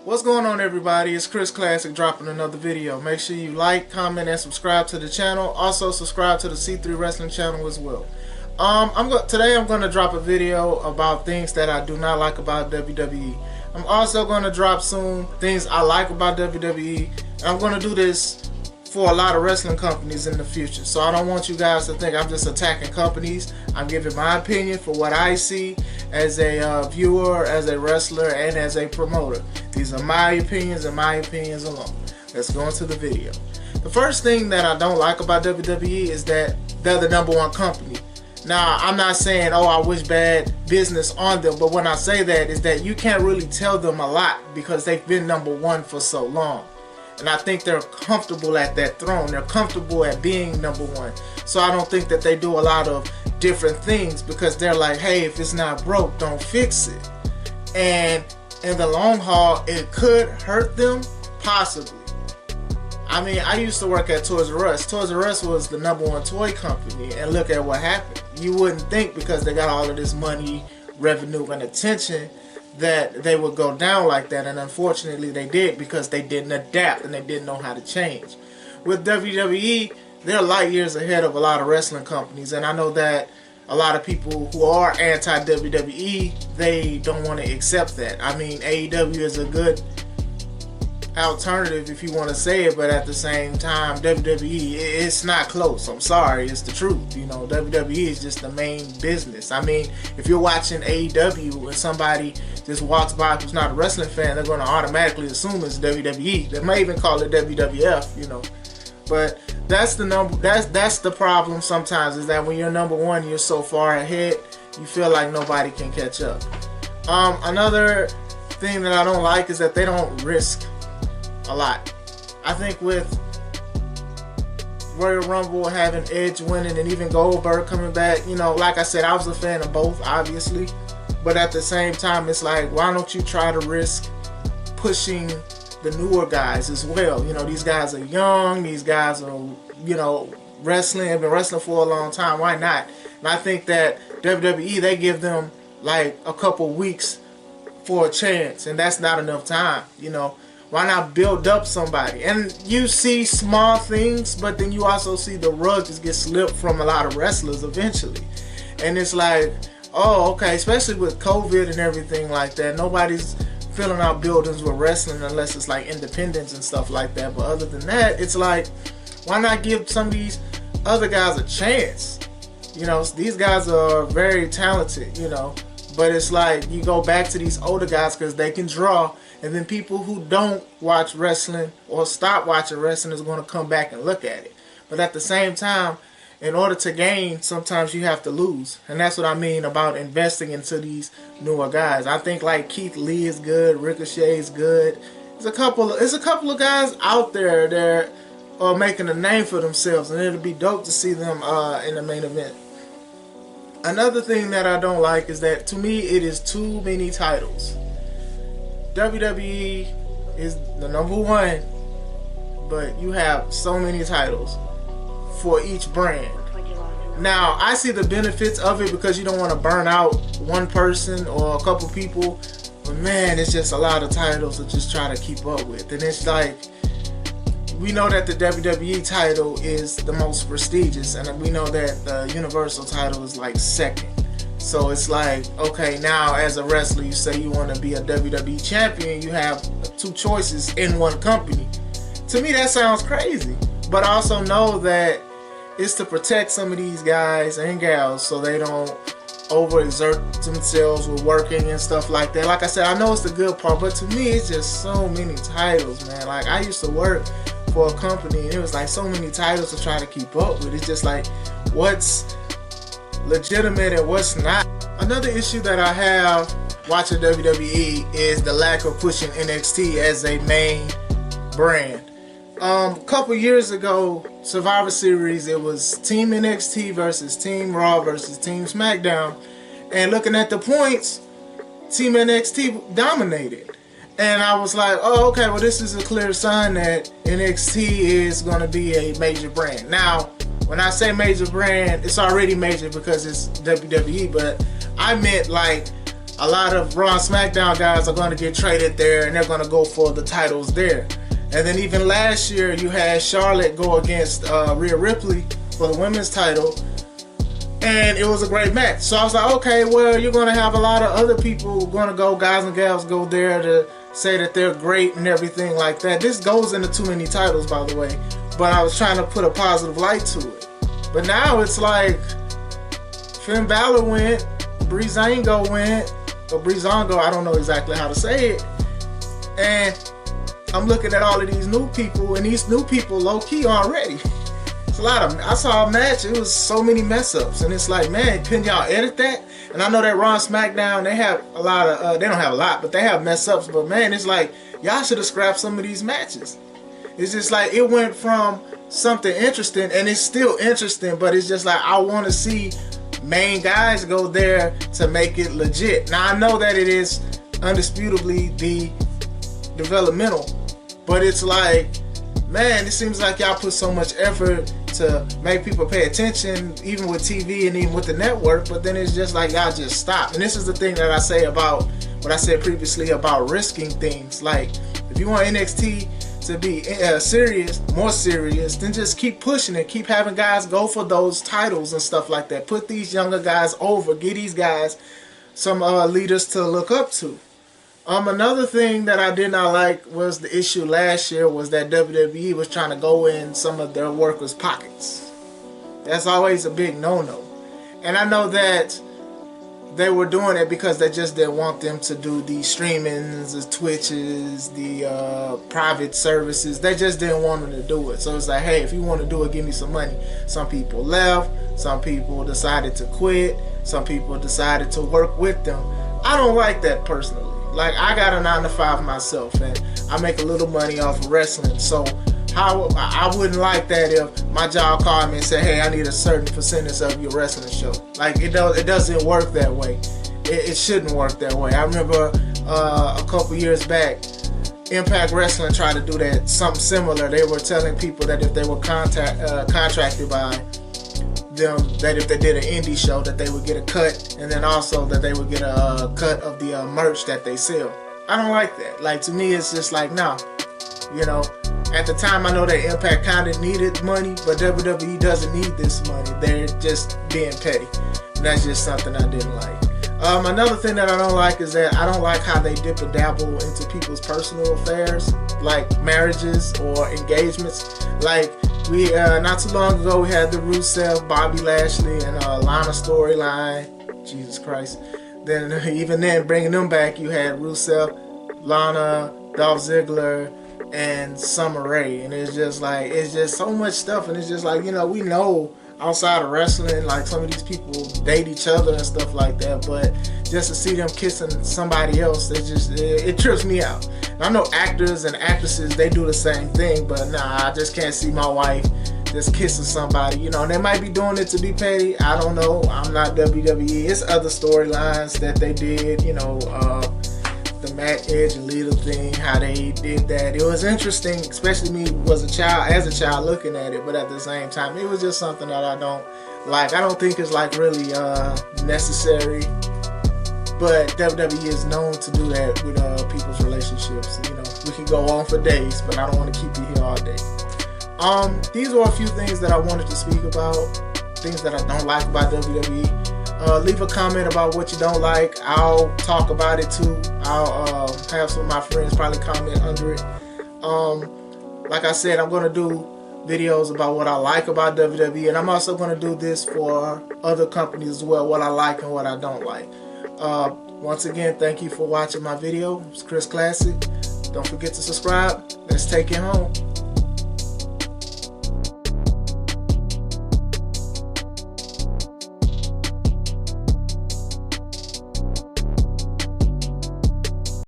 What's going on, everybody? It's Chris Classic dropping another video. Make sure you like, comment, and subscribe to the channel. Also subscribe to the C3 Wrestling channel as well. Today I'm going to drop a video about things that I do not like about WWE. I'm also going to drop soon things I like about WWE. And I'm going to do this for a lot of wrestling companies in the future. So I don't want you guys to think I'm just attacking companies. I'm giving my opinion for what I see as a viewer, as a wrestler, and as a promoter. These are my opinions and my opinions alone. Let's go into the video. The first thing that I don't like about WWE is that they're the #1 company. Now, I'm not saying, oh, I wish bad business on them, but when I say that is that you can't really tell them a lot because they've been #1 for so long. And I think they're comfortable at that throne. They're comfortable at being #1. So I don't think that they do a lot of different things because they're like, hey, if it's not broke, don't fix it. And in the long haul, it could hurt them, possibly. I mean, I used to work at Toys R Us. Toys R Us was the #1 toy company, and look at what happened. You wouldn't think because they got all of this money, revenue, and attention that they would go down like that, and unfortunately they did because they didn't adapt and they didn't know how to change. With WWE, they're light years ahead of a lot of wrestling companies, and I know that a lot of people who are anti-WWE, they don't want to accept that. I mean, AEW is a good alternative if you want to say it, but at the same time, WWE, it's not close. I'm sorry, it's the truth. You know, WWE is just the main business. I mean, if you're watching AEW and somebody just walks by who's not a wrestling fan, they're going to automatically assume it's WWE. They may even call it WWF, you know. But that's the problem sometimes, is that when you're #1, you're so far ahead, you feel like nobody can catch up. Another thing that I don't like is that they don't risk a lot. I think with Royal Rumble having Edge winning and even Goldberg coming back, you know, like I said, I was a fan of both, obviously. But at the same time, it's like, why don't you try to risk pushing the newer guys as well? You know, these guys are young, these guys are, you know, have been wrestling for a long time. Why not? And I think that WWE, they give them like a couple weeks for a chance, and that's not enough time. You know, why not build up somebody? And you see small things, but then you also see the rug just get slipped from a lot of wrestlers eventually. And it's like, oh, okay, especially with COVID and everything like that, nobody's filling out buildings with wrestling unless it's like independents and stuff like that. But other than that, it's like, why not give some of these other guys a chance? You know, these guys are very talented, you know, but it's like you go back to these older guys because they can draw, and then people who don't watch wrestling or stop watching wrestling is going to come back and look at it. But at the same time, in order to gain, sometimes you have to lose. And that's what I mean about investing into these newer guys. I think like Keith Lee is good, Ricochet is good. There's a couple of guys out there that are making a name for themselves, and it'll be dope to see them in the main event. Another thing that I don't like is that, to me, it is too many titles. WWE is the #1, but you have so many titles for each brand. Now, I see the benefits of it because you don't want to burn out one person or a couple people, but man, it's just a lot of titles to just try to keep up with. And it's like, we know that the WWE title is the most prestigious, and we know that the Universal title is like second. So it's like, okay, now as a wrestler, you say you want to be a WWE champion, you have 2 choices in one company. To me, that sounds crazy. But I also know that it's to protect some of these guys and gals so they don't overexert themselves with working and stuff like that. Like I said, I know it's the good part, but to me, it's just so many titles, man. Like, I used to work for a company, and it was like so many titles to try to keep up with. It's just like, what's legitimate and what's not. Another issue that I have watching WWE is the lack of pushing NXT as a main brand. A couple years ago, Survivor Series, it was Team NXT versus Team Raw versus Team SmackDown, and looking at the points, Team NXT dominated. And I was like, oh, okay, well, this is a clear sign that NXT is going to be a major brand. Now, when I say major brand, it's already major because it's WWE, but I meant like a lot of Raw and SmackDown guys are going to get traded there, and they're going to go for the titles there. And then even last year, you had Charlotte go against Rhea Ripley for the women's title, and it was a great match. So I was like, okay, well, you're going to have a lot of other people going to go, guys and gals go there to say that they're great and everything like that. This goes into too many titles, by the way, but I was trying to put a positive light to it. But now it's like Finn Balor went, Breezango went, or Breezango, I don't know exactly how to say it, and I'm looking at all of these new people, and these new people low-key already. It's a lot of, I saw a match, it was so many mess-ups, and it's like, man, couldn't y'all edit that? And I know that Raw and SmackDown, they have a lot of, they don't have a lot, but they have mess-ups, but man, it's like, y'all should have scrapped some of these matches. It's just like, it went from something interesting, and it's still interesting, but it's just like, I want to see main guys go there to make it legit. Now, I know that it is undisputably the developmental, but it's like, man, it seems like y'all put so much effort to make people pay attention, even with TV and even with the network, but then it's just like y'all just stop. And this is the thing that I say about what I said previously about risking things. Like, if you want NXT to be serious, more serious, then just keep pushing it, keep having guys go for those titles and stuff like that. Put these younger guys over, get these guys some leaders to look up to. Another thing that I did not like was the issue last year was that WWE was trying to go in some of their workers' pockets. That's always a big no-no. And I know that they were doing it because they just didn't want them to do the streamings, the Twitches, the private services. They just didn't want them to do it. So it's like, hey, if you want to do it, give me some money. Some people left. Some people decided to quit. Some people decided to work with them. I don't like that personally. Like, I got a 9-to-5 myself, and I make a little money off of wrestling. So how I wouldn't like that if my job called me and said, hey, I need a certain percentage of your wrestling show. Like, it doesn't work that way. It shouldn't work that way. I remember a couple years back, Impact Wrestling tried to do that, something similar. They were telling people that if they were contracted by them, that if they did an indie show, that they would get a cut, and then also that they would get a cut of the merch that they sell. I don't like that. Like, to me, it's just like, nah. You know, at the time, I know that Impact kind of needed money, but WWE doesn't need this money. They're just being petty. And that's just something I didn't like. Another thing that I don't like is that I don't like how they dip and dabble into people's personal affairs, like marriages or engagements. Like, we not too long ago, we had the Rusev, Bobby Lashley, and Lana storyline. Jesus Christ. Then even then, bringing them back, you had Rusev, Lana, Dolph Ziggler, and Summer Rae. And it's just like, it's just so much stuff. And it's just like, you know, we know outside of wrestling, like, some of these people date each other and stuff like that, but just to see them kissing somebody else, it trips me out. And I know actors and actresses, they do the same thing, but nah, I just can't see my wife just kissing somebody. You know, they might be doing it to be petty. I don't know. I'm not WWE. It's other storylines that they did, you know, the Matt Edge and Lita thing, how they did that. It was interesting, especially me as a child looking at it, but at the same time, it was just something that I don't like. I don't think it's like really necessary, but WWE is known to do that with people's relationships. You know, we can go on for days, but I don't want to keep you here all day. These are a few things that I wanted to speak about, things that I don't like about WWE. Leave a comment about what you don't like. I'll talk about it too. I'll have some of my friends probably comment under it. Like I said, I'm going to do videos about what I like about WWE, and I'm also going to do this for other companies as well, what I like and what I don't like. Once again, thank you for watching my video. It's Chris Classic. Don't forget to subscribe. Let's take it home.